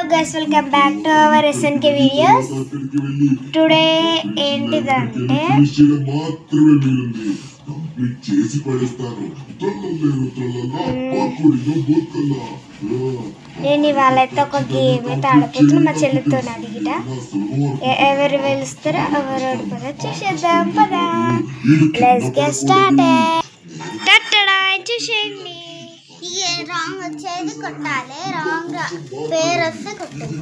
guys, welcome back to our SNK videos. Today ఏంటిదంటే నేను ఇవాళ అయితే ఒక గేమ్ అయితే ఆడపోతున్నా మా చెల్లితో అడిగిట ఎవరు వెలుస్తారో ఎవరు ఓడిపోతారో చూసేద్దాం పదా. Let's get started. టట్టడా చూసేయండి. రాంగ్ వచ్చేది కొట్టాలి, రాంగ్ పేరు వస్తే కొట్టాలి.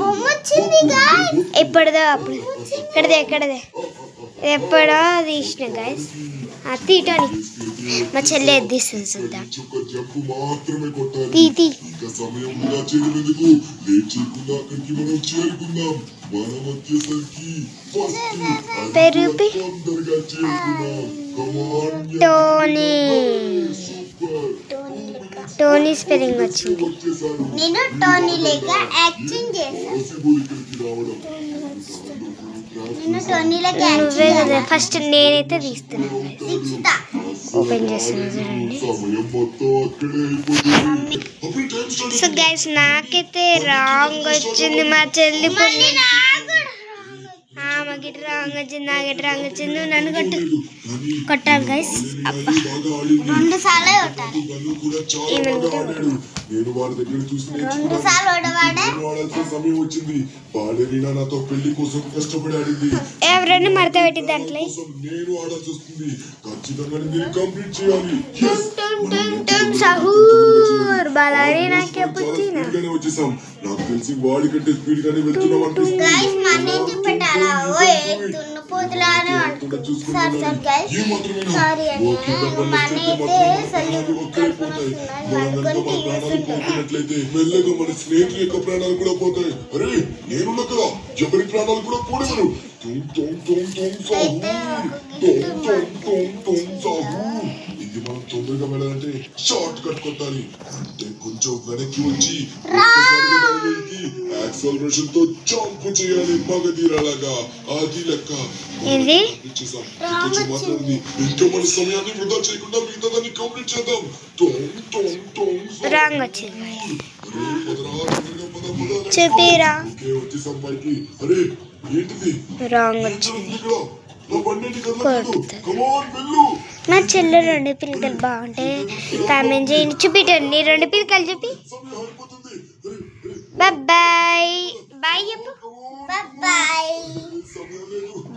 బొమ్మ వచ్చింది గాయ్స్. ఎప్పుడుదో అప్పుడు ఎక్కడదే ఎప్పుడో తీసిన గాయ్స్. తీటోని మా చెల్లి ఎద్దిస్తుంది చూద్దాం. తీ పెరుపి టోనీ స్పెల్లింగ్ వచ్చింది. నేను టోనీ లేక యాక్టింగ్ చేశాను. ఫస్ట్ నేనైతే తీస్తున్నాను. ఓపెన్ చేస్తున్నాను చూడండి. సో గైస్ నాకైతే రాంగ్ వచ్చింది. మా చెల్లి మాకు రాంగ్ వచ్చింది, నాకైతే రాంగ్ వచ్చింది. నువ్వు నన్ను కొట్టాలి గైస్. అబ్బా 2 సార్లు కొట్టాలి. ఎవరైనా మడత పెట్టి దాంట్లో సహూర్ బలారి నాకే పుట్టిన నాకు తెలిసి వాడి కంటే స్పీడ్ గానే వెళ్తున్నాం అనిపిస్తుంది. గైస్ మన్నేంటి పెట్టాలా? ఓయ్ తున్నపోతులానే అంటున్నారు. సారీ గైస్, సారీ అండి. మన్నేతే సల్లు కట్టుకున్నట్లయితే మెల్లగా మన స్నేహితుల యొక్క ప్రాణాలు కూడా పోతాయి. అరే నేను కదా ఎవరి ప్రాణాలు కూడా పోడెవరు. ఇది మనం తొందరగా వెళ్ళాలంటే షార్ట్ కట్ కొట్టాలి. అంటే కొంచెం వెనక్కి వచ్చి యాక్సలరేషన్ తో జంప్ చేయాలి మగధీరలాగా. అది లెక్క మాట్లాడింది. ఇంకా మన సమయాన్ని వృధా చేయకుండా మిగతా దాన్ని కంప్లీట్ చేద్దాం. అరే ఏంటిది నా చెల్లి 2 పిల్లకలు బాగుంటాయి. కామెంట్ చేయండి, చూపిటండి 2 పిల్లకలు చూపి. Bye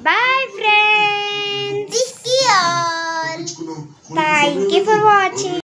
bye friends. Thank you for watching.